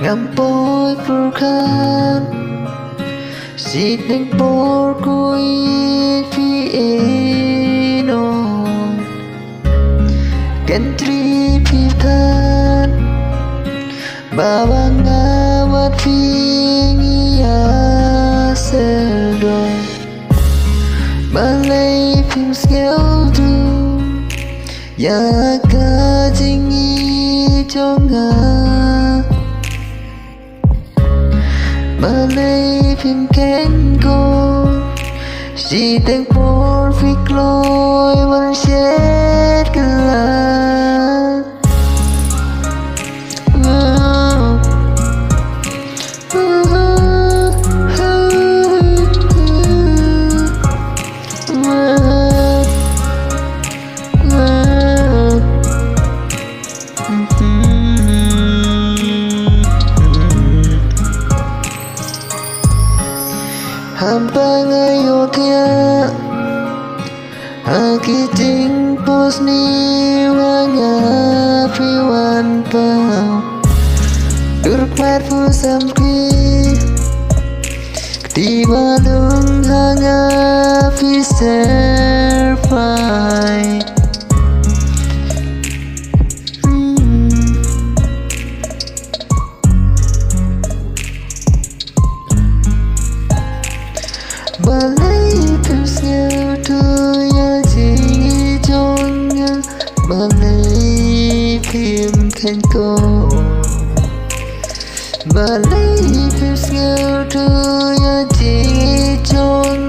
ngắm bôi phur khan xịt đánh bôi cùi phi eno kan tri phi khan bawang awat phi ngia sedoi balai phim scale tu ya ka jingi jonga balai phim ken go si teng por phi kloi ban shet kala hampa ngayotya akiting pos ni wanga priwan pau duruk marfu samki ketiba dung hanga fiser fai balai phim tu ya chỉ jonga balai phim khen cô balai phim tu ya chỉ jonga